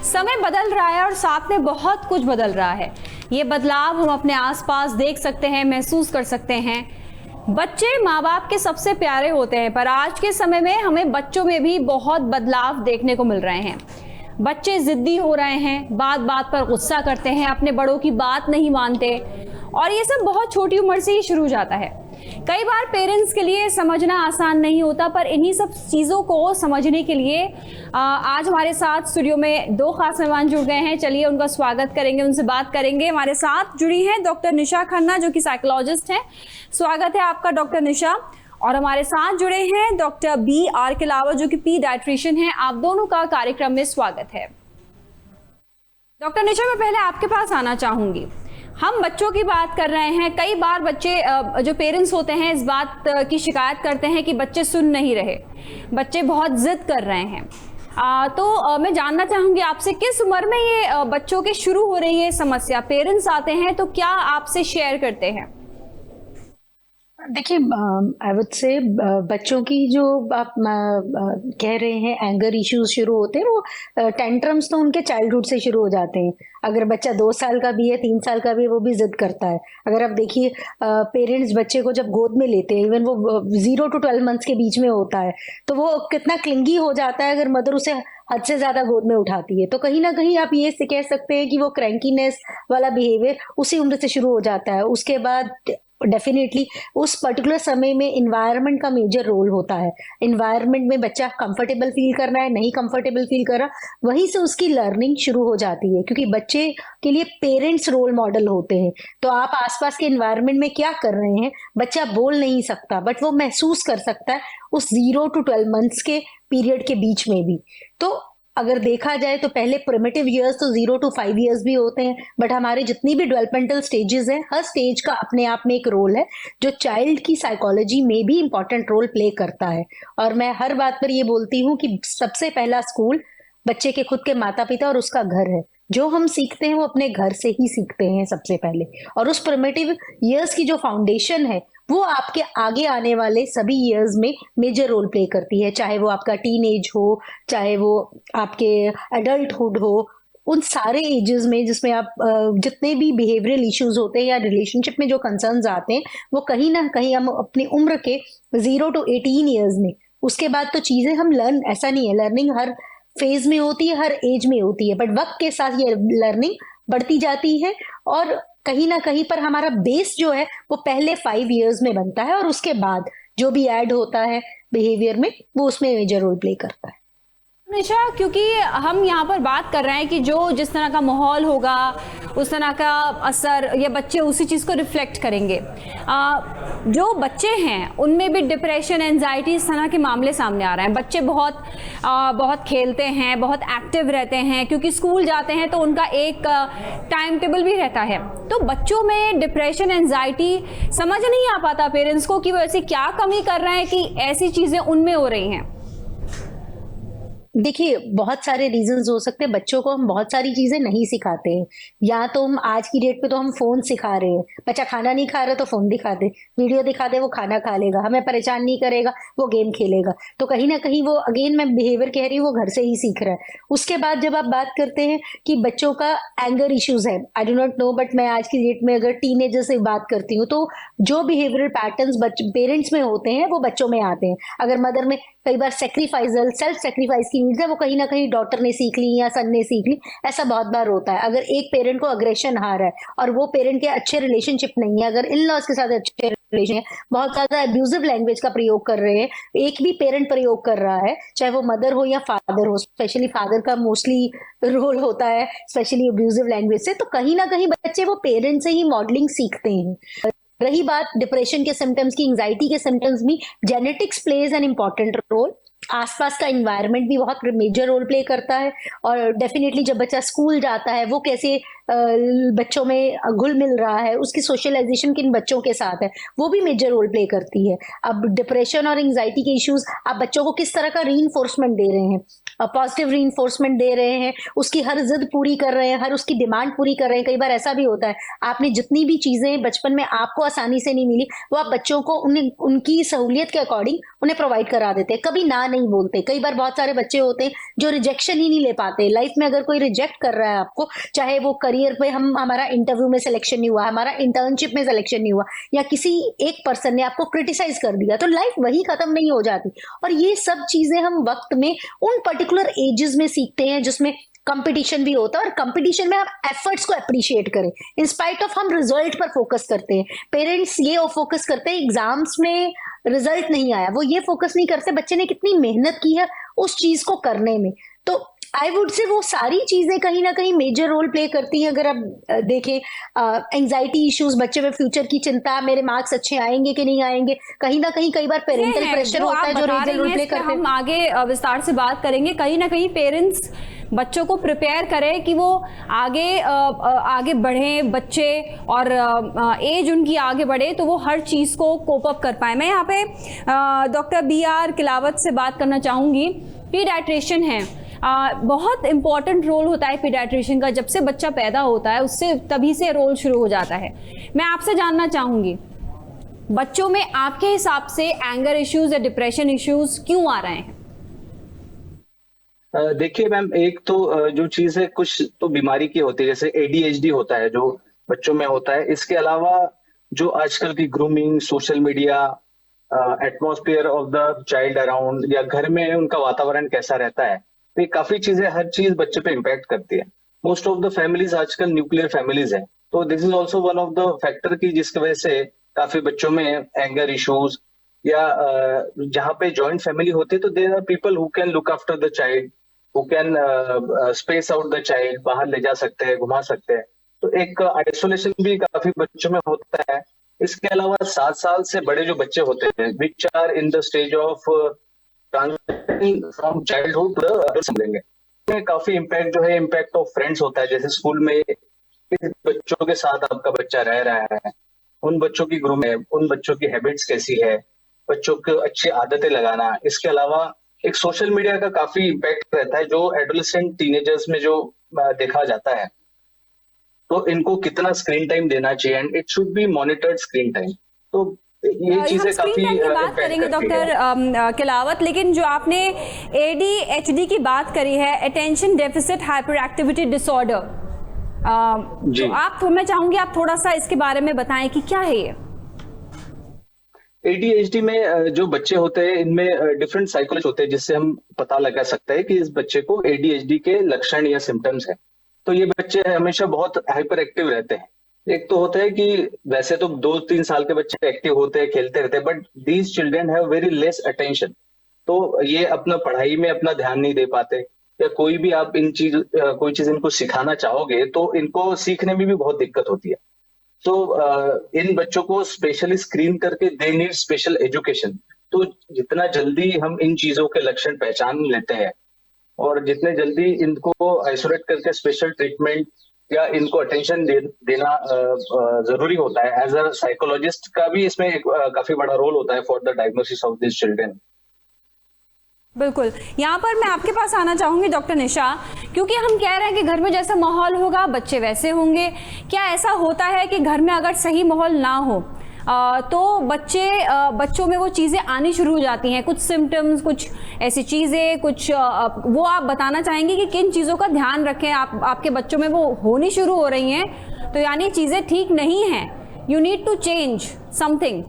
समय बदल रहा है और साथ में बहुत कुछ बदल रहा है। ये बदलाव हम अपने आसपास देख सकते हैं, महसूस कर सकते हैं। बच्चे माँ बाप के सबसे प्यारे होते हैं, पर आज के समय में हमें बच्चों में भी बहुत बदलाव देखने को मिल रहे हैं। बच्चे जिद्दी हो रहे हैं, बात बात पर गुस्सा करते हैं, अपने बड़ों की बात नहीं मानते, और ये सब बहुत छोटी उम्र से ही शुरू हो जाता है। कई बार पेरेंट्स के लिए समझना आसान नहीं होता, पर इन्हीं सब चीज़ों को समझने के लिए आज हमारे साथ स्टूडियो में दो खास मेहमान जुड़ गए हैं। चलिए उनका स्वागत करेंगे, उनसे बात करेंगे। हमारे साथ जुड़ी हैं डॉक्टर निशा खन्ना, जो कि साइकोलॉजिस्ट हैं। स्वागत है आपका डॉक्टर निशा। और हमारे साथ जुड़े हैं डॉक्टर BR किलावर, जो कि पीडियाट्रिशियन हैं। आप दोनों का कार्यक्रम में स्वागत है। डॉक्टर निशा, मैं पहले आपके पास आना चाहूंगी। हम बच्चों की बात कर रहे हैं। कई बार बच्चे जो पेरेंट्स होते हैं इस बात की शिकायत करते हैं कि बच्चे सुन नहीं रहे, बच्चे बहुत जिद कर रहे हैं। तो मैं जानना चाहूंगी आपसे, किस उम्र में ये बच्चों के शुरू हो रही है समस्या? पेरेंट्स आते हैं तो क्या आपसे शेयर करते हैं? देखिए, आई वुड से बच्चों की जो आप कह रहे हैं एंगर इश्यूज शुरू होते हैं, वो टेंट्रम्स तो उनके चाइल्डहुड से शुरू हो जाते हैं। अगर बच्चा 2 साल का भी है, 3 साल का भी है, वो भी जिद करता है। अगर आप देखिए, पेरेंट्स बच्चे को जब गोद में लेते हैं, इवन वो 0 to 12 मंथ्स के बीच में होता है, तो वो कितना क्लिंगी हो जाता है अगर मदर उसे हद से ज्यादा गोद में उठाती है। तो कहीं ना कहीं आप ये कह सकते हैं कि वो क्रैंकीनेस वाला बिहेवियर उसी उम्र से शुरू हो जाता है। उसके बाद डेफिनेटली उस पर्टिकुलर समय में इन्वायरमेंट का मेजर रोल होता है। इन्वायरमेंट में बच्चा कंफर्टेबल फील कर रहा है, नहीं कंफर्टेबल फील कर रहा, वहीं से उसकी लर्निंग शुरू हो जाती है, क्योंकि बच्चे के लिए पेरेंट्स रोल मॉडल होते हैं। तो आप आसपास के इन्वायरमेंट में क्या कर रहे हैं, बच्चा बोल नहीं सकता, बट वो महसूस कर सकता है उस 0 to 12 मंथ्स के पीरियड के बीच में भी। तो अगर देखा जाए तो पहले प्रिमिटिव ईयर्स तो 0 to 5 ईयर्स भी होते हैं, बट हमारे जितनी भी डेवलपमेंटल स्टेजेस हैं, हर स्टेज का अपने आप में एक रोल है जो चाइल्ड की साइकोलॉजी में भी इंपॉर्टेंट रोल प्ले करता है। और मैं हर बात पर ये बोलती हूँ कि सबसे पहला स्कूल बच्चे के खुद के माता पिता और उसका घर है। जो हम सीखते हैं वो अपने घर से ही सीखते हैं सबसे पहले, और उस प्रिमिटिव ईयर्स की जो फाउंडेशन है वो आपके आगे आने वाले सभी ईयर्स में मेजर रोल प्ले करती है। चाहे वो आपका टीनेज हो, चाहे वो आपके एडल्टहुड हो, उन सारे एजेस में जिसमें आप जितने भी बिहेवियरल इश्यूज होते हैं या रिलेशनशिप में जो कंसर्न्स आते हैं, वो कहीं ना कहीं हम अपनी उम्र के 0 to 18 ईयर्स में, उसके बाद तो चीजें हम लर्न, ऐसा नहीं है, लर्निंग हर फेज में होती है, हर एज में होती है, बट वक्त के साथ ये लर्निंग बढ़ती जाती है। और कहीं ना कहीं पर हमारा बेस जो है वो पहले 5 ईयर्स में बनता है, और उसके बाद जो भी ऐड होता है बिहेवियर में वो उसमें मेजर रोल प्ले करता है। निशा, क्योंकि हम यहाँ पर बात कर रहे हैं कि जो जिस तरह का माहौल होगा उस तरह का असर, या बच्चे उसी चीज़ को रिफ्लेक्ट करेंगे। जो बच्चे हैं उनमें भी डिप्रेशन, एंजाइटी, इस तरह के मामले सामने आ रहे हैं। बच्चे बहुत खेलते हैं, बहुत एक्टिव रहते हैं, क्योंकि स्कूल जाते हैं तो उनका एक टाइम टेबल भी रहता है। तो बच्चों में डिप्रेशन, एंजाइटी समझ नहीं आ पाता पेरेंट्स को कि वो ऐसी क्या कमी कर रहे हैं कि ऐसी चीज़ें उनमें हो रही हैं। देखिए, बहुत सारे रीजंस हो सकते हैं। बच्चों को हम बहुत सारी चीजें नहीं सिखाते हैं। या तो हम आज की डेट पे तो हम फोन सिखा रहे हैं। बच्चा खाना नहीं खा रहा तो फोन दिखा दे, वीडियो दिखा दे, वो खाना खा लेगा, हमें परेशान नहीं करेगा, वो गेम खेलेगा। तो कहीं ना कहीं वो, अगेन मैं बिहेवियर कह रही हूँ, वो घर से ही सीख रहा है। उसके बाद जब आप बात करते हैं कि बच्चों का एंगर इश्यूज है, I do not know, but मैं आज की डेट में अगर टीनेजर से बात करती हूँ तो जो बिहेवियरल पैटर्न्स पेरेंट्स में होते हैं वो बच्चों में आते हैं। अगर मदर में कई बार सेक्रीफाइजल, सेल्फ सेक्रीफाइस की नीड्स है, वो कहीं ना कहीं डॉटर ने सीख ली या सन ने सीख ली, ऐसा बहुत बार होता है। अगर एक पेरेंट को अग्रेशन आ रहा है और वो पेरेंट के अच्छे रिलेशनशिप नहीं है, अगर इन लॉज के साथ अच्छे रिलेशन है, बहुत ज्यादा अब्यूजिव लैंग्वेज का प्रयोग कर रहे हैं, एक भी पेरेंट प्रयोग कर रहा है, चाहे वो मदर हो या फादर हो, स्पेशली फादर का मोस्टली रोल होता है स्पेशली अब्यूजिव लैंग्वेज से, तो कहीं ना कहीं बच्चे वो पेरेंट से ही मॉडलिंग सीखते हैं। रही बात डिप्रेशन के सिम्टम्स की, एंजाइटी के सिम्टम्स में genetics plays an important role. आसपास का एनवायरनमेंट भी बहुत मेजर रोल प्ले करता है। और डेफिनेटली जब बच्चा स्कूल जाता है, वो कैसे बच्चों में घुल मिल रहा है, उसकी सोशलाइजेशन किन बच्चों के साथ है, वो भी मेजर रोल प्ले करती है। अब डिप्रेशन और एंजाइटी के इश्यूज, आप बच्चों को किस तरह का रीइंफोर्समेंट दे रहे हैं, पॉजिटिव रीइंफोर्समेंट दे रहे हैं, उसकी हर जिद पूरी कर रहे हैं, हर उसकी डिमांड पूरी कर रहे हैं। कई बार ऐसा भी होता है, आपने जितनी भी चीजें बचपन में आपको आसानी से नहीं मिली, वो आप बच्चों को उन्हें उनकी सहूलियत के अकॉर्डिंग उन्हें प्रोवाइड करा देते हैं, कभी ना नहीं बोलते। कई बार बहुत सारे बच्चे होते हैं जो रिजेक्शन ही नहीं ले पाते लाइफ में। अगर कोई रिजेक्ट कर रहा है आपको, चाहे वो करियर पे हमारा इंटरव्यू में सिलेक्शन नहीं हुआ, हमारा इंटर्नशिप में सिलेक्शन नहीं हुआ, या किसी एक पर्सन ने आपको क्रिटिसाइज कर दिया, तो लाइफ वही खत्म नहीं हो जाती। और ये सब चीजें हम वक्त में उन पर्टिकुलर एजेस में सीखते हैं जिसमें कंपटीशन भी होता है, और कंपटीशन में हम एफर्ट्स को अप्रिशिएट करें इन स्पाइट ऑफ हम रिजल्ट पर फोकस करते हैं। पेरेंट्स ये फोकस करते हैं एग्जाम्स में रिजल्ट नहीं आया, वो ये फोकस नहीं करते बच्चे ने कितनी मेहनत की है उस चीज को करने में। तो आई वुड से वो सारी चीजें कहीं ना कहीं मेजर रोल प्ले करती हैं। अगर आप देखें, एंजाइटी इश्यूज, बच्चे में फ्यूचर की चिंता, मेरे मार्क्स अच्छे आएंगे कि नहीं आएंगे, कहीं ना कहीं कई बार पेरेंटल प्रेशर होता है जो मेजर रोल प्ले करते हैं। हम आगे विस्तार से बात करेंगे। कहीं ना कहीं पेरेंट्स बच्चों को प्रिपेयर करें कि वो आगे बढ़ें बच्चे, और एज उनकी आगे बढ़े तो वो हर चीज़ को कोप अप कर पाए। मैं यहाँ पे डॉक्टर BR किलावत से बात करना चाहूँगी। पीडियाट्रिशियन है, बहुत इंपॉर्टेंट रोल होता है पीडियाट्रिशियन का। जब से बच्चा पैदा होता है उससे तभी से रोल शुरू हो जाता है। मैं आपसे जानना चाहूँगी, बच्चों में आपके हिसाब से एंगर इश्यूज या डिप्रेशन इश्यूज क्यों आ रहे हैं? देखिए मैम, एक तो जो चीज है कुछ तो बीमारी की होती है, जैसे ADHD होता है जो बच्चों में होता है। इसके अलावा जो आजकल की grooming, social media, atmosphere of the child around, या घर में उनका वातावरण कैसा रहता है, तो ये काफी चीजें, हर चीज बच्चे पे इम्पैक्ट करती है। मोस्ट ऑफ द फैमिलीज आजकल न्यूक्लियर फैमिलीज हैं, तो this is also one of the factor की जिसकी वजह से काफी बच्चों में एंगर इश्यूज, या जहाँ पे जॉइंट फैमिली होती है तो there are people who can look after the child, who can space out the child, बाहर ले जा सकते हैं, घुमा सकते हैं। तो एक आइसोलेशन भी काफी बच्चों में होता है। इसके अलावा 7 साल से बड़े जो बच्चे होते हैं, which are in the stage of transition from childhood to adult, समझेंगे काफी इम्पैक्ट जो है, इम्पैक्ट ऑफ फ्रेंड्स होता है। जैसे स्कूल में किस बच्चों के साथ आपका बच्चा रह रहा है, उन बच्चों की ग्रुप में, उन बच्चों की हैबिट्स कैसी है, बच्चों को अच्छी आदतें लगाना। इसके अलावा एक सोशल मीडिया का काफी इम्पैक्ट रहता है जो एडोलेसेंट टीनेजर्स में जो देखा जाता है, तो इनको कितना स्क्रीन टाइम देना चाहिए, and it should be monitored screen time. तो ये चीजें काफी बात करेंगे डॉक्टर किलावत, लेकिन जो आपने ADHD की बात करी है, attention deficit hyper activity disorder, तो आप, मैं चाहूंगी आप थोड़ा सा इसके बारे में बताएं कि क्या है ये। ADHD में जो बच्चे होते हैं, इनमें डिफरेंट साइकोलॉजी होते हैं जिससे हम पता लगा सकते हैं कि इस बच्चे को ADHD के लक्षण या सिम्टम्स है। तो ये बच्चे हमेशा बहुत हाइपर एक्टिव रहते हैं। एक तो होता है कि वैसे तो 2-3 साल के बच्चे एक्टिव होते हैं, खेलते रहते हैं, but these children have very less attention. तो ये अपना पढ़ाई में अपना ध्यान नहीं दे पाते, या कोई भी आप कोई चीज इनको सिखाना चाहोगे तो इनको सीखने में भी बहुत दिक्कत होती है। तो इन बच्चों को स्पेशली स्क्रीन करके दे नीड स्पेशल एजुकेशन। तो जितना जल्दी हम इन चीजों के लक्षण पहचान लेते हैं और जितने जल्दी इनको आइसोलेट करके स्पेशल ट्रीटमेंट या इनको अटेंशन देना जरूरी होता है। एज अ साइकोलॉजिस्ट का भी इसमें एक काफी बड़ा रोल होता है for the diagnosis of this children. बिल्कुल, यहाँ पर मैं आपके पास आना चाहूंगी डॉक्टर निशा, क्योंकि हम कह रहे हैं कि घर में जैसा माहौल होगा बच्चे वैसे होंगे। क्या ऐसा होता है कि घर में अगर सही माहौल ना हो तो बच्चों में वो चीज़ें आनी शुरू हो जाती हैं, कुछ सिम्टम्स, कुछ ऐसी चीज़ें, कुछ वो आप बताना चाहेंगे कि किन चीज़ों का ध्यान रखें? आपके बच्चों में वो होनी शुरू हो रही हैं, तो यानी चीज़ें ठीक नहीं हैं, you need to change something.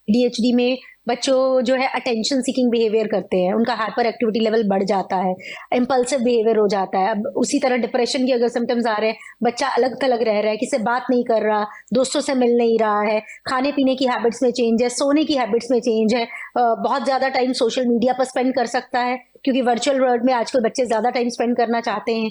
ADHD में बच्चों जो है अटेंशन सीकिंग बिहेवियर करते हैं, उनका हाइपर एक्टिविटी लेवल बढ़ जाता है, इम्पल्सिव बिहेवियर हो जाता है। अब उसी तरह डिप्रेशन की अगर सिम्टम्स आ रहे हैं, बच्चा अलग थलग रह रहा है, किसी से बात नहीं कर रहा, दोस्तों से मिल नहीं रहा है, खाने पीने की हैबिट्स में चेंज है, सोने की हैबिट्स में चेंज है, बहुत ज्यादा टाइम सोशल मीडिया पर स्पेंड कर सकता है, क्योंकि वर्चुअल वर्ल्ड में आजकल बच्चे ज्यादा टाइम स्पेंड करना चाहते हैं।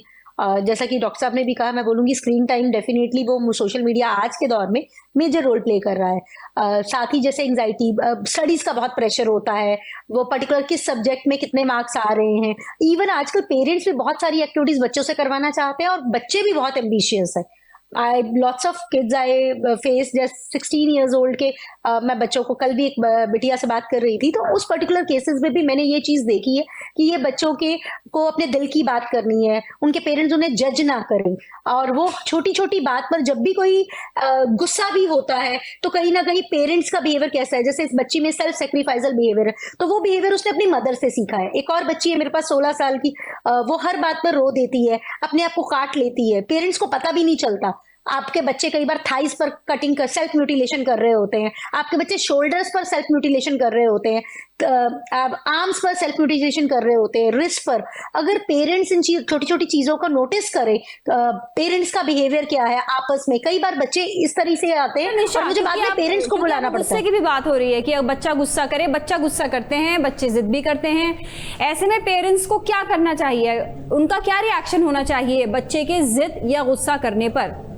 जैसा कि डॉक्टर साहब ने भी कहा, मैं बोलूंगी स्क्रीन टाइम डेफिनेटली वो सोशल मीडिया आज के दौर में मेजर रोल प्ले कर रहा है। साथ ही जैसे एंजाइटी, स्टडीज का बहुत प्रेशर होता है, वो पर्टिकुलर किस सब्जेक्ट में कितने मार्क्स आ रहे हैं। इवन आजकल पेरेंट्स भी बहुत सारी एक्टिविटीज बच्चों से करवाना चाहते हैं और बच्चे भी बहुत एम्बिशियस है। I lots of kids I face just 16 years old के मैं बच्चों को कल भी एक बिटिया से बात कर रही थी, तो उस पर्टिकुलर केसेस में भी मैंने ये चीज देखी है कि ये बच्चों के को अपने दिल की बात करनी है, उनके पेरेंट्स उन्हें जज ना करें, और वो छोटी छोटी बात पर जब भी कोई गुस्सा भी होता है तो कहीं ना कहीं पेरेंट्स का बिहेवियर कैसा है, जैसे इस बच्ची में सेल्फ सेक्रीफाइसल बिहेवियर है, तो वो बिहेवियर उसने अपनी मदर से सीखा है। एक और बच्ची है मेरे पास 16 साल की, वो हर बात पर रो देती है, अपने आप को काट लेती है, पेरेंट्स को पता भी नहीं चलता। आपके बच्चे कई बार थाइस पर कटिंग कर सेल्फ म्यूटिलेशन कर रहे होते हैं, आपके बच्चे शोल्डर्स पर सेल्फ म्यूटिलेशन कर रहे होते हैं, आर्म्स पर सेल्फ म्यूटिलेशन कर रहे होते हैं, रिस्ट पर। अगर पेरेंट्स इन छोटी छोटी चीजों को नोटिस करें, पेरेंट्स का बिहेवियर क्या है आपस में, कई बार बच्चे इस तरह से आते हैं और मुझे बाद में पेरेंट्स को बुलाना पड़ता है। गुस्से की भी बात हो रही है कि बच्चा गुस्सा करे, बच्चा गुस्सा करते हैं, बच्चे जिद भी करते हैं, ऐसे में पेरेंट्स को क्या करना चाहिए, उनका क्या रिएक्शन होना चाहिए बच्चे के जिद या गुस्सा करने पर?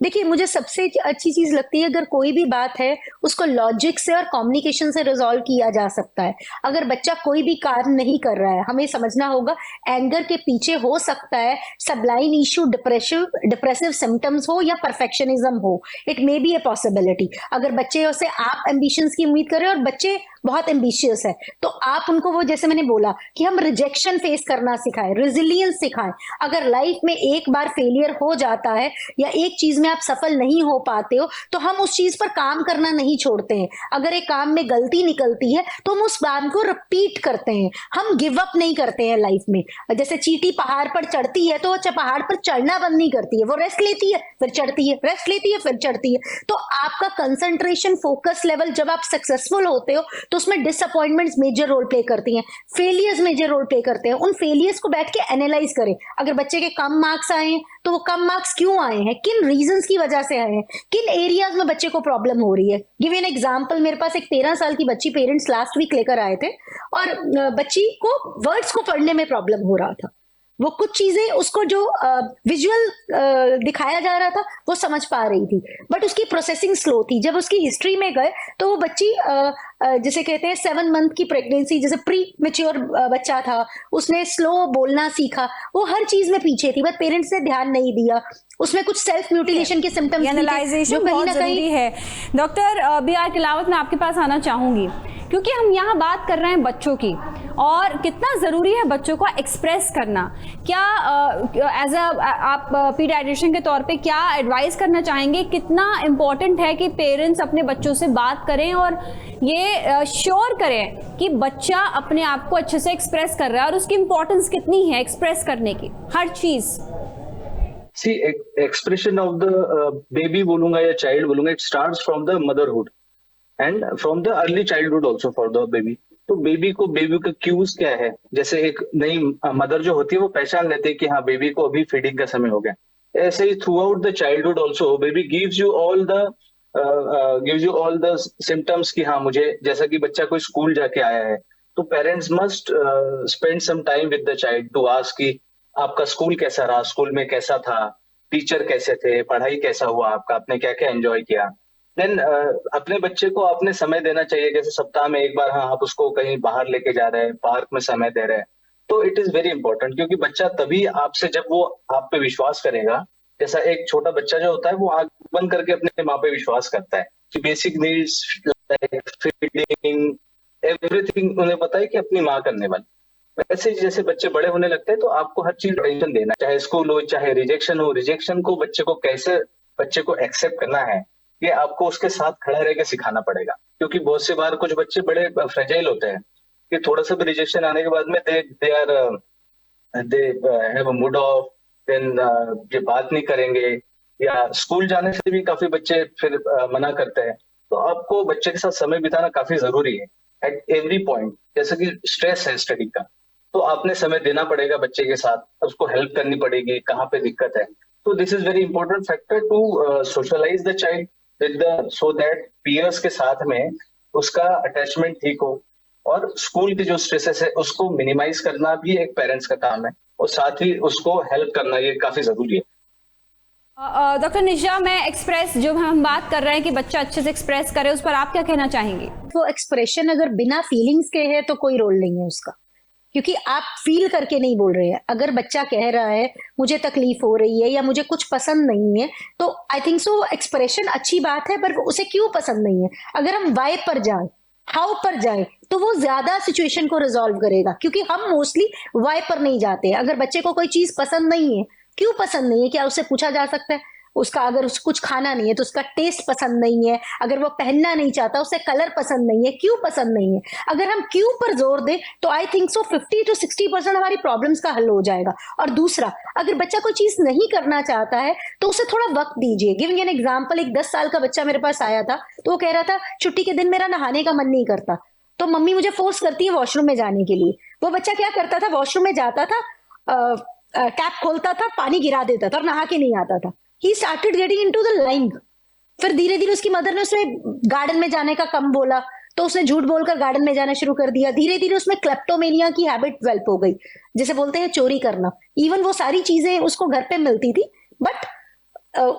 देखिए, मुझे सबसे अच्छी चीज लगती है अगर कोई भी बात है उसको लॉजिक से और कम्युनिकेशन से रिजॉल्व किया जा सकता है। अगर बच्चा कोई भी कार्य नहीं कर रहा है, हमें समझना होगा एंगर के पीछे हो सकता है सबलाइन इशू, डिप्रेसिव सिम्टम्स हो या परफेक्शनिज्म हो, it may be a possibility. अगर बच्चे से आप एम्बिशंस की उम्मीद करें और बच्चे बहुत एम्बिशियस है, तो आप उनको वो, जैसे मैंने बोला कि हम रिजेक्शन फेस करना सिखाएं, रेजिलियंस सिखाएं। अगर लाइफ में एक बार फेलियर हो जाता है या एक चीज में आप सफल नहीं हो पाते हो, तो हम उस चीज पर काम करना नहीं छोड़ते हैं। अगर एक काम में गलती निकलती है तो हम उस काम को रिपीट करते हैं, हम गिव अप नहीं करते हैं लाइफ में। जैसे चींटी पहाड़ पर चढ़ती है तो वो पहाड़ पर चढ़ना बंद नहीं करती है, वो रेस्ट लेती है फिर चढ़ती है, रेस्ट लेती है फिर चढ़ती है। तो आपका कंसंट्रेशन, फोकस लेवल जब आप सक्सेसफुल होते हो तो उसमें डिसअपॉइंटमेंट्स मेजर रोल प्ले करती हैं, फेलियर्स मेजर रोल प्ले करते हैं। उन फेलियर्स को बैठ के एनालाइज करें। अगर बच्चे के कम मार्क्स आए हैं तो वो कम मार्क्स क्यों आए हैं, किन रीजंस की वजह से आए हैं, किन एरियाज में बच्चे को प्रॉब्लम हो रही है। गिव एन एग्जांपल, मेरे पास एक 13 साल की बच्ची पेरेंट्स लास्ट वीक लेकर आए थे और बच्ची को वर्ड्स को पढ़ने में प्रॉब्लम हो रहा था। वो कुछ चीजें उसको जो विजुअल दिखाया जा रहा था वो समझ पा रही थी, बट उसकी प्रोसेसिंग स्लो थी। जब उसकी हिस्ट्री में गए तो वो बच्ची जिसे कहते हैं 7 month की प्रेगनेंसी, जैसे प्री मेच्योर बच्चा था, उसने स्लो बोलना सीखा, वो हर चीज में पीछे थी, बट पेरेंट्स ने ध्यान नहीं दिया। उसमें कुछ सेल्फ म्यूटिलेशन के सिम्टम्स एनालाइजेशन बहुत जरूरी है। Doctor B R. किलावत, मैं आपके पास आना चाहूंगी क्योंकि हम यहाँ बात कर रहे हैं बच्चों की, और कितना ज़रूरी है बच्चों को एक्सप्रेस करना। क्या एज आप पीडियाट्रिशियन के तौर पे क्या एडवाइस करना चाहेंगे, कितना इम्पोर्टेंट है कि पेरेंट्स अपने बच्चों से बात करें और ये श्योर करें कि बच्चा अपने आप को अच्छे से एक्सप्रेस कर रहा है, और उसकी इम्पोर्टेंस कितनी है एक्सप्रेस करने की हर चीज़? सी, एक्सप्रेशन ऑफ द बेबी बोलूंगा या चाइल्ड बोलूंगा, it starts from the motherhood and from the early childhood also for the baby. तो बेबी का क्यूज क्या है, जैसे एक नई मदर जो होती है वो पहचान लेते हैं कि हाँ बेबी को अभी फीडिंग का समय हो गया। ऐसे ही throughout the childhood also baby gives you all the symptoms कि हाँ मुझे, जैसा कि बच्चा कोई स्कूल जाके आया है तो parents must spend some time with the child to ask कि आपका स्कूल कैसा रहा, स्कूल में कैसा था, टीचर कैसे थे, पढ़ाई कैसा हुआ आपका, आपने क्या क्या एंजॉय किया। देन अपने बच्चे को आपने समय देना चाहिए, जैसे सप्ताह में एक बार हाँ आप उसको कहीं बाहर लेके जा रहे हैं, पार्क में समय दे रहे हैं, तो इट इज वेरी इंपॉर्टेंट। क्योंकि बच्चा तभी आपसे, जब वो आप पे विश्वास करेगा, जैसा एक छोटा बच्चा जो होता है वो आंख बंद करके अपने माँ पे विश्वास करता है कि basic needs like feeding everything उन्हें पता है कि अपनी माँ करने वाली। वैसे जैसे बच्चे बड़े होने लगते हैं तो आपको हर चीज टेंशन देना, चाहे स्कूल हो चाहे रिजेक्शन हो, रिजेक्शन को कैसे बच्चे को एक्सेप्ट करना है ये आपको उसके साथ खड़ा रह के सिखाना पड़ेगा। क्योंकि बहुत से बार कुछ बच्चे बड़े फ्रेजाइल होते हैं कि थोड़ा सा भी रिजेक्शन आने के बाद में they have a mood off, then ये बात नहीं करेंगे, या स्कूल जाने से भी काफी बच्चे फिर मना करते हैं। तो आपको बच्चे के साथ समय बिताना काफी जरूरी है एट एवरी पॉइंट। जैसे कि स्ट्रेस है स्टडी का, तो आपने समय देना पड़ेगा बच्चे के साथ, उसको हेल्प करनी पड़ेगी कहाँ पे दिक्कत है। तो this is very important factor to socialize the child so that peers के साथ में उसका अटैचमेंट ठीक हो, और स्कूल की जो स्ट्रेसेस है उसको मिनिमाइज करना भी एक पेरेंट्स का काम है, और साथ ही उसको हेल्प करना ये काफी जरूरी है। डॉक्टर निशा, मैं एक्सप्रेस जो हम बात कर रहे हैं कि बच्चा अच्छे से एक्सप्रेस करे, उस पर आप क्या कहना चाहेंगे? वो एक्सप्रेशन अगर बिना फीलिंग्स के है तो कोई रोल नहीं है उसका। क्योंकि आप फील करके नहीं बोल रहे हैं। अगर बच्चा कह रहा है मुझे तकलीफ हो रही है या मुझे कुछ पसंद नहीं है, तो आई थिंक सो एक्सप्रेशन अच्छी बात है, पर उसे क्यों पसंद नहीं है, अगर हम वाई पर जाए, हाउ पर जाए, तो वो ज्यादा सिचुएशन को रिजॉल्व करेगा। क्योंकि हम मोस्टली वाई पर नहीं जाते हैं। अगर बच्चे को कोई चीज पसंद नहीं है, क्यों पसंद नहीं है, क्या उससे पूछा जा सकता है? उसका अगर उसको कुछ खाना नहीं है तो उसका टेस्ट पसंद नहीं है, अगर वो पहनना नहीं चाहता, उसे कलर पसंद नहीं है, क्यों पसंद नहीं है? अगर हम क्यों पर जोर दें तो आई थिंक सो 50 to 60% हमारी प्रॉब्लम्स का हल हो जाएगा। और दूसरा, अगर बच्चा कोई चीज नहीं करना चाहता है तो उसे थोड़ा वक्त दीजिए। गिविंग एन एग्जाम्पल, एक 10 साल का बच्चा मेरे पास आया था, तो वो कह रहा था छुट्टी के दिन मेरा नहाने का मन नहीं करता, तो मम्मी मुझे फोर्स करती है वॉशरूम में जाने के लिए। वो बच्चा क्या करता था, वॉशरूम में जाता था, टैप खोलता था, पानी गिरा देता था और नहा के नहीं आता था। He started getting into the lying. फिर धीरे धीरे उसकी मदर ने उसे गार्डन में जाने का कम बोला, तो उसने झूठ बोलकर गार्डन में जाना शुरू कर दिया। धीरे धीरे उसमें क्लेप्टोमेनिया की हैबिट डेवलप हो गई, जिसे बोलते हैं चोरी करना। इवन वो सारी चीजें उसको घर पे मिलती थी, बट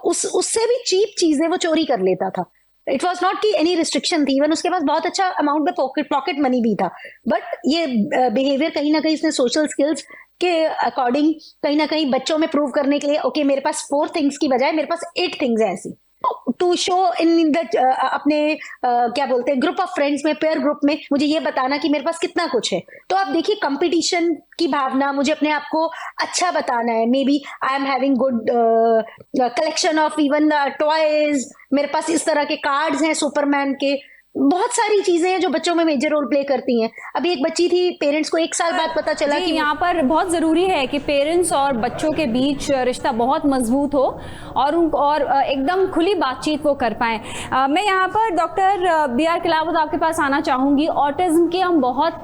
उससे भी चीप चीजें वो चोरी कर लेता था। इट वॉज नॉट कि एनी रिस्ट्रिक्शन थी, इवन उसके पास बहुत अच्छा अमाउंट में पॉकेट मनी भी था। बट ये बिहेवियर कहीं ना कहीं इसने सोशल स्किल्स के अकॉर्डिंग कहीं ना कहीं बच्चों में प्रूव करने के लिए, ओके मेरे पास 4 थिंग्स की बजाय मेरे पास 8 थिंग्स है ऐसी, टू शो इन द अपने क्या बोलते हैं ग्रुप ऑफ फ्रेंड्स में, पेयर ग्रुप में, मुझे ये बताना कि मेरे पास कितना कुछ है। तो आप देखिए कंपटीशन की भावना, मुझे अपने आप को अच्छा बताना है। Maybe I am having good collection of even toys, मेरे पास इस तरह के कार्ड्स हैं सुपरमैन के। बहुत सारी चीजें हैं जो बच्चों में मेजर रोल प्ले करती हैं। अभी एक बच्ची थी, पेरेंट्स को 1 साल बाद पता चला कि यहाँ पर बहुत ज़रूरी है कि पेरेंट्स और बच्चों के बीच रिश्ता बहुत मजबूत हो और उनको और एकदम खुली बातचीत वो कर पाएँ। मैं यहाँ पर डॉक्टर बी.आर. किलावत आपके पास आना चाहूँगी। ऑटिज्म की हम बहुत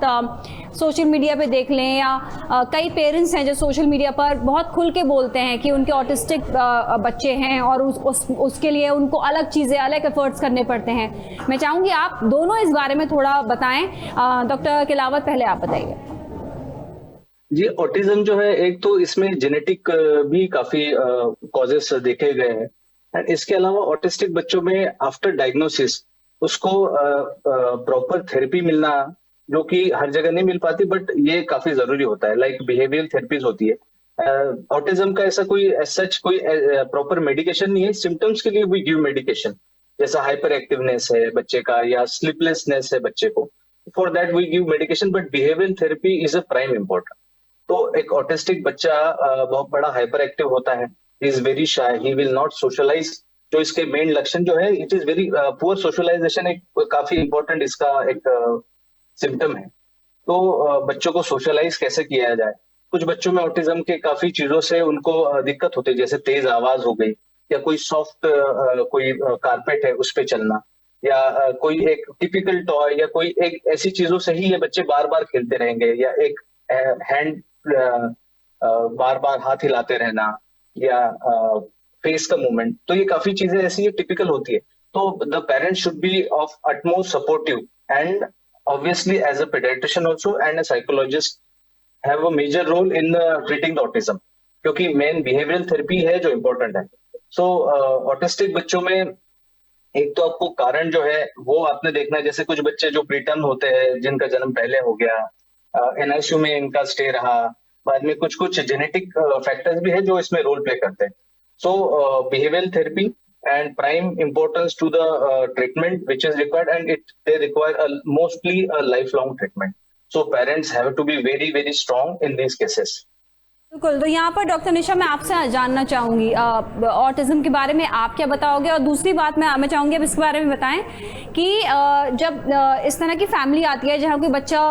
सोशल मीडिया पे देख लें या कई पेरेंट्स हैं जो सोशल मीडिया पर बहुत खुल के बोलते हैं कि उनके ऑटिस्टिक बच्चे हैं और उसके लिए उनको अलग चीज़ें, अलग एफर्ट्स करने पड़ते हैं। मैं चाहूँगी आप दोनों इस बारे में थोड़ा बताएं। डॉक्टर किलावत, पहले आप बताइए। जी, ऑटिज्म जो है, एक तो इसमें जेनेटिक भी काफी कॉजेस देखे गए हैं, एंड इसके अलावा ऑटिस्टिक बच्चों में आफ्टर डायग्नोसिस उसको प्रॉपर थेरेपी मिलना, जो कि हर जगह नहीं मिल पाती, बट ये काफी जरूरी होता है। लाइक बिहेवियरल थेरेपीज होती है। ऑटिज्म का ऐसा कोई सच कोई प्रॉपर मेडिकेशन नहीं है। सिम्टम्स के लिए वी गिव मेडिकेशन, जैसा हाइपर एक्टिवनेस है बच्चे का या स्लीपलेसनेस है बच्चे को, for that we give medication, but behavioural therapy is a prime important. तो एक ऑटिस्टिक बच्चा बहुत बड़ा हाइपर एक्टिव होता है, is very shy, he will not socialize. जो इसके मेन लक्षण जो है, it is very poor socialization, एक काफी इंपॉर्टेंट इसका एक सिम्टम है। तो बच्चों को सोशलाइज कैसे किया जाए? कुछ बच्चों में ऑटिज्म के काफी चीजों से उनको दिक्कत होती है, जैसे तेज आवाज हो गई, या कोई सॉफ्ट कोई कारपेट है उस पे चलना, या कोई एक टिपिकल टॉय या कोई एक ऐसी चीजों से ही ये बच्चे बार बार खेलते रहेंगे, या एक हैंड बार बार हाथ हिलाते रहना, या फेस का मूवमेंट। तो ये काफी चीजें ऐसी ये टिपिकल होती है। तो the parents should be of utmost supportive, and obviously as a pediatrician also and a psychologist have a major role in treating the autism, क्योंकि मेन बिहेवियरल थेरेपी है जो इम्पोर्टेंट है। सो ऑटिस्टिक बच्चों में एक तो आपको कारण जो है वो आपने देखना है, जैसे कुछ बच्चे जो प्रीटर्म होते हैं, जिनका जन्म पहले हो गया, एनआईसीयू में इनका स्टे रहा, बाद में कुछ जेनेटिक फैक्टर्स भी है जो इसमें रोल प्ले करते हैं। So behavioural therapy and prime importance to the treatment which is required, and they require mostly a lifelong treatment. So parents have to be very very strong in these cases. बिल्कुल। तो यहाँ पर doctor निशा, मैं आपसे जानना चाहूँगी autism के बारे में आप क्या बताओगे, और दूसरी बात मैं चाहूँगी आप इसके बारे में बताएं कि जब इस तरह की फैमिली आती है जहाँ कोई बच्चा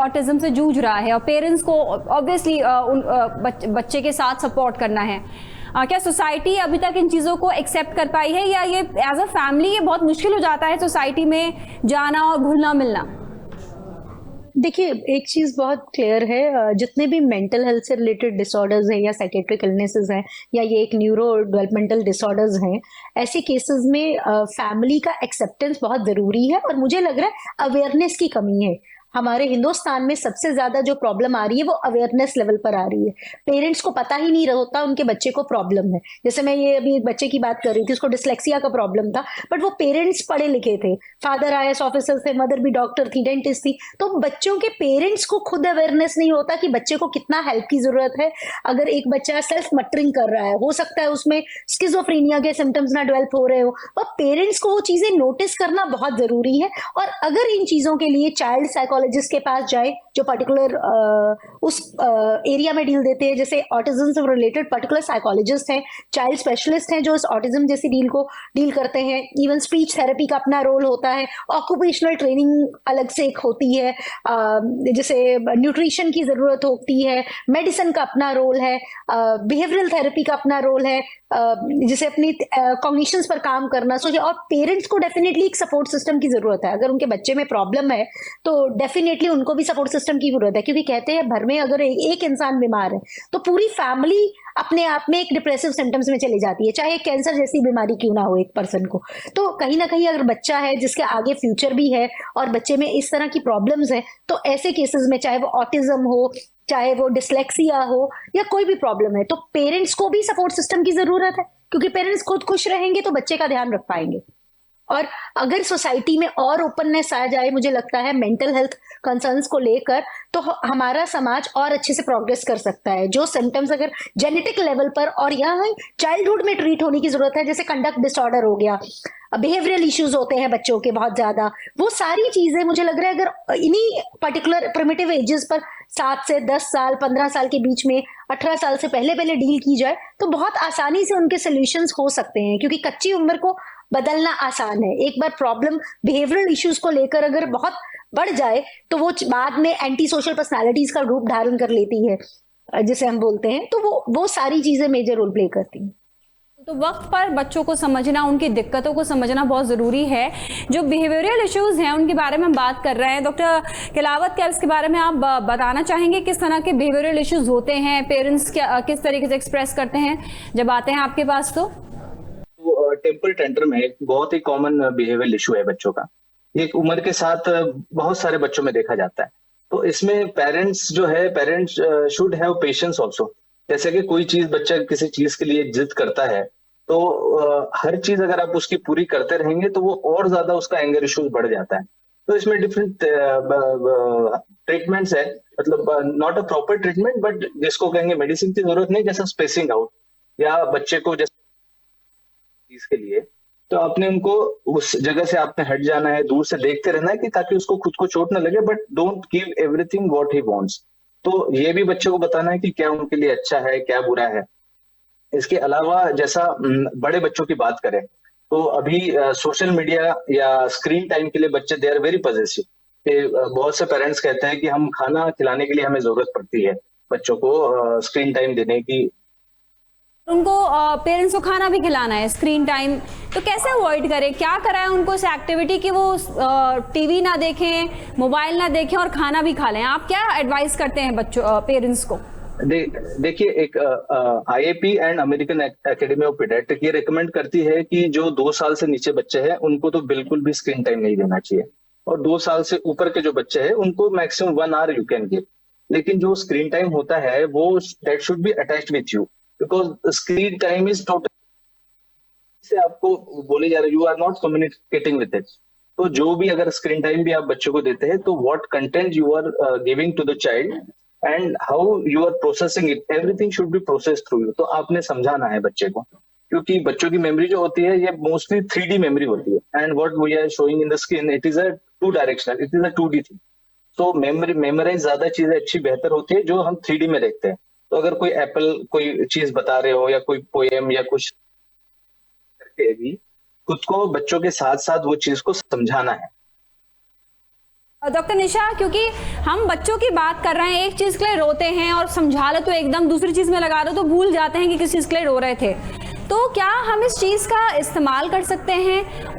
ऑटिज्म से जूझ रहा है और पेरेंट्स को ऑब्वियसली बच्चे के साथ सपोर्ट करना है, क्या सोसाइटी अभी तक इन चीज़ों को एक्सेप्ट कर पाई है, या ये एज अ फैमिली ये बहुत मुश्किल हो जाता है सोसाइटी में जाना और घुलना मिलना? देखिए, एक चीज बहुत क्लियर है, जितने भी मेंटल हेल्थ से रिलेटेड डिसऑर्डर्स हैं या साइकेट्रिक इलनेसेस हैं या ये एक न्यूरो डेवलपमेंटल डिसऑर्डर्स हैं, ऐसे केसेस में फैमिली का एक्सेप्टेंस बहुत जरूरी है। और मुझे लग रहा है अवेयरनेस की कमी है। हमारे हिंदुस्तान में सबसे ज्यादा जो प्रॉब्लम आ रही है वो अवेयरनेस लेवल पर आ रही है। पेरेंट्स को पता ही नहीं होता उनके बच्चे को प्रॉब्लम है। जैसे मैं ये अभी एक बच्चे की बात कर रही थी, उसको डिसलेक्सिया का प्रॉब्लम था, बट वो पेरेंट्स पढ़े लिखे थे, फादर IAS ऑफिसर थे, मदर भी डॉक्टर थी, डेंटिस्ट थी। तो बच्चों के पेरेंट्स को खुद अवेयरनेस नहीं होता कि बच्चे को कितना हेल्प की जरूरत है। अगर एक बच्चा सेल्फ मटरिंग कर रहा है, हो सकता है उसमें स्किज़ोफ्रेनिया के सिम्टम्स ना डेवलप हो रहे हो, और पेरेंट्स को वो चीजें नोटिस करना बहुत जरूरी है। और अगर इन चीजों के लिए चाइल्ड साइकोलॉजिस्ट के पास जाए जो पर्टिकुलर उस एरिया में डील देते हैं, जैसे ऑटिज्म से रिलेटेड पर्टिकुलर साइकोलॉजिस्ट हैं, चाइल्ड स्पेशलिस्ट हैं जो इस ऑटिज्म जैसी डील को डील करते हैं। इवन स्पीच थेरेपी का अपना रोल होता है, ऑक्यूपेशनल ट्रेनिंग अलग से एक होती है, जैसे न्यूट्रिशन की जरूरत होती है, मेडिसिन का अपना रोल है, बिहेवियरल थेरेपी का अपना रोल है, जैसे अपनी कॉग्निशंस पर काम करना। सोचिए, और पेरेंट्स को डेफिनेटली एक सपोर्ट सिस्टम की जरूरत है। अगर उनके बच्चे में प्रॉब्लम है तो डेफिनेटली उनको भी सपोर्ट सिस्टम की जरूरत है, क्योंकि कहते हैं घर में अगर एक इंसान बीमार है तो पूरी फैमिली अपने आप में एक डिप्रेसिव सिम्टम्स में चली जाती है, चाहे कैंसर जैसी बीमारी क्यों ना हो एक पर्सन को। तो कहीं ना कहीं अगर बच्चा है जिसके आगे फ्यूचर भी है और बच्चे में इस तरह की प्रॉब्लम्स है, तो ऐसे केसेस में चाहे वो ऑटिज्म हो, चाहे वो डिसलेक्सिया हो, या कोई भी प्रॉब्लम है, तो पेरेंट्स को भी सपोर्ट सिस्टम की जरूरत है, क्योंकि पेरेंट्स खुद खुश रहेंगे तो बच्चे का ध्यान रख पाएंगे। और अगर सोसाइटी में और ओपननेस आ जाए, मुझे लगता है मेंटल हेल्थ कंसर्न्स को लेकर, तो हमारा समाज और अच्छे से प्रोग्रेस कर सकता है। जो सिम्टम्स अगर जेनेटिक लेवल पर और यहाँ चाइल्डहुड में ट्रीट होने की जरूरत है, जैसे कंडक्ट डिसऑर्डर हो गया, बिहेवियरल इश्यूज होते हैं बच्चों के बहुत ज्यादा, वो सारी चीजें मुझे लग रहा है अगर इन्हीं पर्टिकुलर प्रिमिटिव एजेस पर 7 से 10 साल 15 साल के बीच में 18 साल से पहले डील की जाए तो बहुत आसानी से उनके सोल्यूशंस हो सकते हैं, क्योंकि कच्ची उम्र को बदलना आसान है। एक बार प्रॉब्लम बिहेवियरल इश्यूज को लेकर अगर बहुत बढ़ जाए तो वो बाद में एंटी सोशल पर्सनालिटीज का रूप धारण कर लेती है, जिसे हम बोलते हैं, तो वो सारी चीजें मेजर रोल प्ले करती हैं। तो वक्त पर बच्चों को समझना, उनकी दिक्कतों को समझना बहुत ज़रूरी है। जो बिहेवियरल इश्यूज़ हैं उनके बारे में हम बात कर रहे हैं। डॉक्टर किलावत, क्या इसके बारे में आप बताना चाहेंगे किस तरह के बिहेवियरल इश्यूज़ होते हैं, पेरेंट्स क्या किस तरीके से एक्सप्रेस करते हैं जब आते हैं आपके पास? तो टेम्पर टेंट्रम है, बहुत ही कॉमन बिहेवियरल इशू है बच्चों का। ये उम्र के साथ बहुत सारे बच्चों में देखा जाता है। तो इसमें parents should have patience also. जैसे कि कोई चीज बच्चा किसी चीज के लिए जिद करता है, तो हर चीज अगर आप उसकी पूरी करते रहेंगे तो वो और ज्यादा उसका एंगर इश्यूज बढ़ जाता है। तो इसमें डिफरेंट ट्रीटमेंट्स है, मतलब not a proper treatment, but जिसको कहेंगे मेडिसिन की जरूरत नहीं, जैसा स्पेसिंग आउट, या बच्चे को जैसे चीज के लिए तो आपने उनको उस जगह से आपने हट जाना है, दूर से देखते रहना है कि ताकि उसको खुद को चोट ना लगे, but don't give everything what he wants. तो ये भी बच्चे को बताना है कि क्या उनके लिए अच्छा है, क्या बुरा है। इसके अलावा जैसा बड़े बच्चों की बात करें तो अभी सोशल मीडिया या स्क्रीन टाइम के लिए बच्चे दे आर वेरी पॉजिटिव। बहुत से पेरेंट्स कहते हैं कि हम खाना खिलाने के लिए हमें जरूरत पड़ती है बच्चों को स्क्रीन टाइम देने की। उनको पेरेंट्स को खाना भी खिलाना है, स्क्रीन टाइम तो कैसे अवॉइड करें? क्या कराएं उनको इस एक्टिविटी कि वो टीवी ना देखें, मोबाइल ना देखें और खाना भी खा लें? आप क्या एडवाइस करते हैं बच्चों पेरेंट्स को? देखिए, एक IAP and American academy of paediatric ये रिकमेंड करती है कि जो 2 साल से नीचे बच्चे हैं उनको तो बिल्कुल भी स्क्रीन टाइम नहीं देना चाहिए, और 2 साल से ऊपर के जो बच्चे हैं उनको maximum 1 hour you can give. लेकिन जो स्क्रीन टाइम होता है वो that should be attached with you, because screen time is total से आपको बोले जा रहे, you are not communicating with it. तो जो भी अगर स्क्रीन टाइम भी आप बच्चों को देते हैं तो what content you are giving to the child and how you are processing it, everything should be process through you. तो आपने समझाना है बच्चे को, क्योंकि बच्चों की मेमोरी जो होती है ये मोस्टली 3D मेमोरी होती है, and what we are showing in the screen it is a 2 directional, it is a 2D thing. तो मेमोराइज ज्यादा चीजें अच्छी बेहतर होती है जो हम 3D में देखते हैं। तो अगर कोई कोई चीज बता रहे हो या कोई पोएम या कुछ करके भी खुद को बच्चों के साथ साथ वो चीज को समझाना है। डॉक्टर निशा, क्योंकि हम बच्चों की बात कर रहे हैं, एक चीज के लिए रोते हैं और समझा लो तो एकदम दूसरी चीज में लगा दो तो भूल जाते हैं कि किस चीज के लिए रो रहे थे। तो क्या हम इस चीज़ का इस्तेमाल कर सकते हैं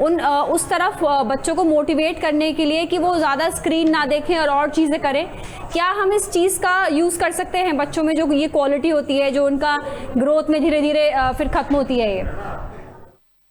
उस तरफ बच्चों को मोटिवेट करने के लिए कि वो ज़्यादा स्क्रीन ना देखें और चीज़ें करें? क्या हम इस चीज़ का यूज़ कर सकते हैं बच्चों में जो ये क्वालिटी होती है जो उनका ग्रोथ में धीरे धीरे फिर ख़त्म होती है? ये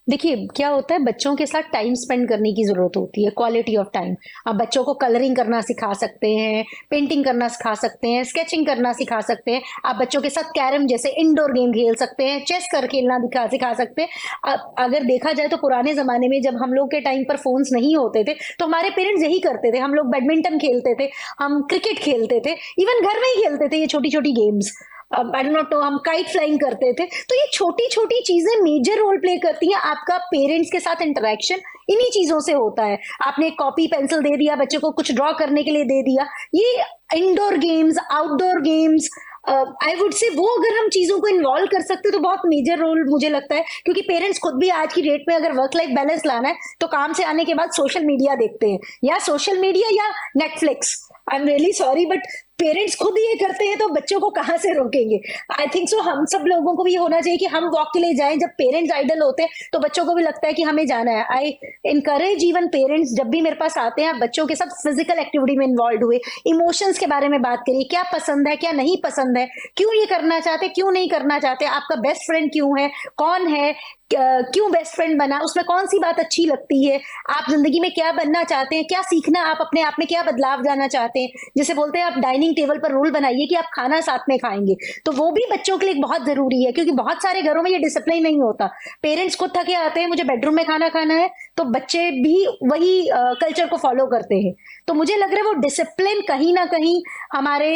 देखिए क्या होता है, बच्चों के साथ टाइम स्पेंड करने की जरूरत होती है, क्वालिटी ऑफ टाइम। आप बच्चों को कलरिंग करना सिखा सकते हैं, पेंटिंग करना सिखा सकते हैं, स्केचिंग करना सिखा सकते हैं। आप बच्चों के साथ कैरम जैसे इंडोर गेम खेल सकते हैं, चेस कर खेलना सिखा सकते हैं। अगर देखा जाए तो पुराने जमाने में जब हम लोग के टाइम पर फोन्स नहीं होते थे तो हमारे पेरेंट्स यही करते थे। हम लोग बैडमिंटन खेलते थे, हम क्रिकेट खेलते थे, इवन घर में ही खेलते थे ये छोटी छोटी गेम्स। आई डोंट नो, हम काइट फ्लाइंग करते थे। तो ये छोटी छोटी चीजें मेजर रोल प्ले करती हैं। आपका पेरेंट्स के साथ इंटरेक्शन इन्हीं चीजों से होता है। आपने कॉपी पेंसिल दे दिया, बच्चे को कुछ ड्रॉ करने के लिए दे दिया, ये indoor games, outdoor games, I would say वो अगर हम चीजों को इन्वॉल्व कर सकते तो बहुत मेजर रोल मुझे लगता है। क्योंकि पेरेंट्स खुद भी आज की डेट में अगर वर्क लाइफ बैलेंस लाना है तो काम से आने के बाद सोशल मीडिया देखते हैं, या सोशल मीडिया या Netflix. I am really sorry but parents खुद ये करते हैं तो बच्चों को कहाँ से रोकेंगे। आई थिंक सो हम सब लोगों को भी ये होना चाहिए कि हम वॉक के लिए जाएं। जब पेरेंट्स आइडल होते हैं तो बच्चों को भी लगता है कि हमें जाना है। आई इनकरेज इवन पेरेंट्स, जब भी मेरे पास आते हैं आप बच्चों के साथ फिजिकल एक्टिविटी में इन्वॉल्व हुए, इमोशंस के बारे में बात करिए, क्या पसंद है क्या नहीं पसंद है, क्यों ये करना चाहते क्यों नहीं करना चाहते, आपका बेस्ट फ्रेंड क्यों है, कौन है, क्यों बेस्ट फ्रेंड बना, उसमें कौन सी बात अच्छी लगती है, आप जिंदगी में क्या बनना चाहते हैं, क्या सीखना, आप अपने आप में क्या बदलाव जाना चाहते हैं। जैसे बोलते हैं आप डाइनिंग टेबल पर रूल बनाइए कि आप खाना साथ में खाएंगे, तो वो भी बच्चों के लिए बहुत जरूरी है। क्योंकि बहुत सारे घरों में ये डिसिप्लिन नहीं होता। पेरेंट्स खुद थके आते हैं, मुझे बेडरूम में खाना खाना है, तो बच्चे भी वही कल्चर को फॉलो करते हैं। तो मुझे लग रहा है वो डिसिप्लिन कहीं ना कहीं हमारे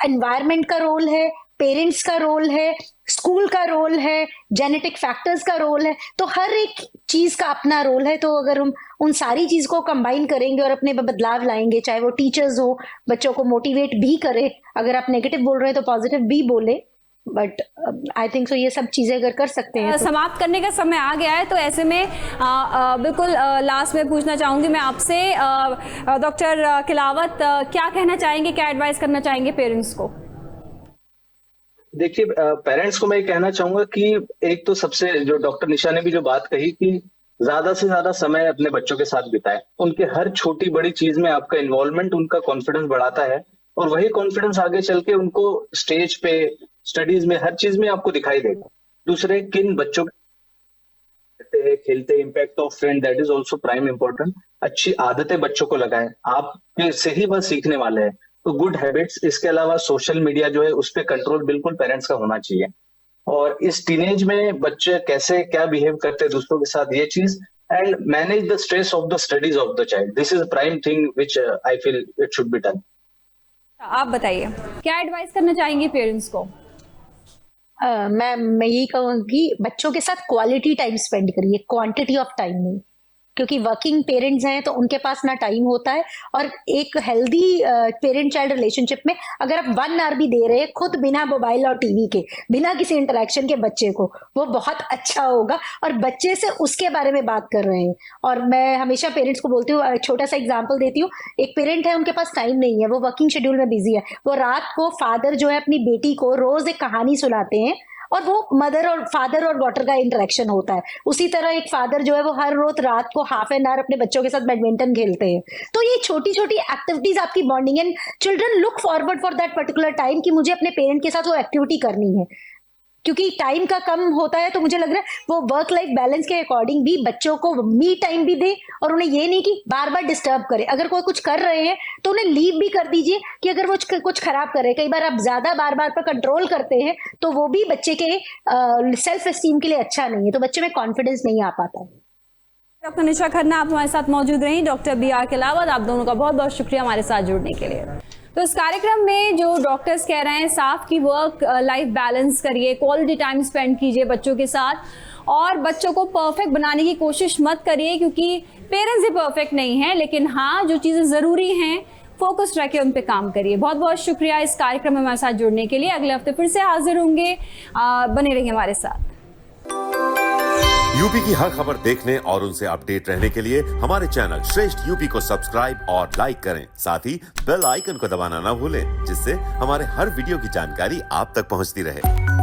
एनवायरमेंट का रोल है, पेरेंट्स का रोल है, स्कूल का रोल है, जेनेटिक फैक्टर्स का रोल है। तो हर एक चीज का अपना रोल है। तो अगर हम उन सारी चीज को कंबाइन करेंगे और अपने बदलाव लाएंगे, चाहे वो टीचर्स हो, बच्चों को मोटिवेट भी करे, अगर आप नेगेटिव बोल रहे हैं तो पॉजिटिव भी बोले, बट आई थिंक सो ये सब चीजें अगर कर सकते हैं तो। समाप्त करने का समय आ गया है, तो ऐसे में बिल्कुल लास्ट में पूछना चाहूंगी मैं आपसे, डॉक्टर किलावत, क्या कहना चाहेंगे, क्या एडवाइस करना चाहेंगे पेरेंट्स को? देखिए, पेरेंट्स को मैं कहना चाहूंगा कि एक तो सबसे, जो डॉक्टर निशा ने भी जो बात कही कि ज्यादा से ज्यादा समय अपने बच्चों के साथ बिताएं। उनके हर छोटी बड़ी चीज में आपका इन्वॉल्वमेंट उनका कॉन्फिडेंस बढ़ाता है, और वही कॉन्फिडेंस आगे चल के उनको स्टेज पे, स्टडीज में, हर चीज में आपको दिखाई देगा। दूसरे, किन बच्चों खेलते, impact of friend, that is also prime important. अच्छी आदतें बच्चों को लगाएं, आप से ही वह सीखने वाले हैं। तो गुड हैबिट्स, इसके अलावा सोशल मीडिया जो है उस पर कंट्रोल बिल्कुल पेरेंट्स का होना चाहिए। और इस टीनेज में बच्चे कैसे क्या बिहेव करते हैं दूसरों के साथ, ये चीज, and manage the stress of the studies of the child, this is prime thing which I feel it should be done. आप बताइए, क्या एडवाइस करना चाहेंगे पेरेंट्स को? मैं यही कहूँगी बच्चों के साथ क्वालिटी टाइम स्पेंड करिए, क्वांटिटी ऑफ टाइम नहीं। क्योंकि वर्किंग पेरेंट्स हैं तो उनके पास ना टाइम होता है। और एक हेल्दी पेरेंट चाइल्ड रिलेशनशिप में अगर आप 1 आवर भी दे रहे हैं खुद, बिना मोबाइल और टीवी के, बिना किसी इंटरेक्शन के बच्चे को, वो बहुत अच्छा होगा। और बच्चे से उसके बारे में बात कर रहे हैं। और मैं हमेशा पेरेंट्स को बोलती हूँ, छोटा सा एग्जाम्पल देती हूँ। एक पेरेंट है, उनके पास टाइम नहीं है, वो वर्किंग शेड्यूल में बिजी है, वो रात को फादर जो है अपनी बेटी को रोज एक कहानी सुनाते हैं, और वो मदर और फादर और डॉटर का इंटरेक्शन होता है। उसी तरह एक फादर जो है वो हर रोज रात को हाफ एन आवर अपने बच्चों के साथ बैडमिंटन खेलते हैं। तो ये छोटी छोटी एक्टिविटीज आपकी bonding, and children look forward for that particular time कि मुझे अपने पेरेंट के साथ वो एक्टिविटी करनी है। क्योंकि टाइम का कम होता है तो मुझे लग रहा है वो वर्क लाइफ बैलेंस के अकॉर्डिंग भी बच्चों को मी टाइम भी दे, और उन्हें ये नहीं कि बार बार डिस्टर्ब करे। अगर कोई कुछ कर रहे हैं तो उन्हें लीव भी कर दीजिए कि अगर वो कुछ खराब कर रहे हैं। कई बार आप ज्यादा बार बार पर कंट्रोल करते हैं तो वो भी बच्चे के सेल्फ एस्टीम के लिए अच्छा नहीं है, तो बच्चे में कॉन्फिडेंस नहीं आ पाता है। डॉक्टर निशा खन्ना आप हमारे साथ मौजूद रही, डॉक्टर BR किलावत, आप दोनों का बहुत बहुत शुक्रिया हमारे साथ जुड़ने के लिए। तो इस कार्यक्रम में जो डॉक्टर्स कह रहे हैं, साफ की वर्क लाइफ बैलेंस करिए, क्वालिटी टाइम स्पेंड कीजिए बच्चों के साथ, और बच्चों को परफेक्ट बनाने की कोशिश मत करिए, क्योंकि पेरेंट्स ही परफेक्ट नहीं हैं। लेकिन हाँ, जो चीज़ें ज़रूरी हैं फोकस रह के उन पे काम करिए। बहुत बहुत शुक्रिया इस कार्यक्रम में हमारे साथ जुड़ने के लिए। अगले हफ्ते फिर से हाजिर होंगे, बने रहिए हमारे साथ। यूपी की हर खबर देखने और उनसे अपडेट रहने के लिए हमारे चैनल श्रेष्ठ यूपी को सब्सक्राइब और लाइक करें। साथ ही बेल आइकन को दबाना ना भूलें, जिससे हमारे हर वीडियो की जानकारी आप तक पहुंचती रहे।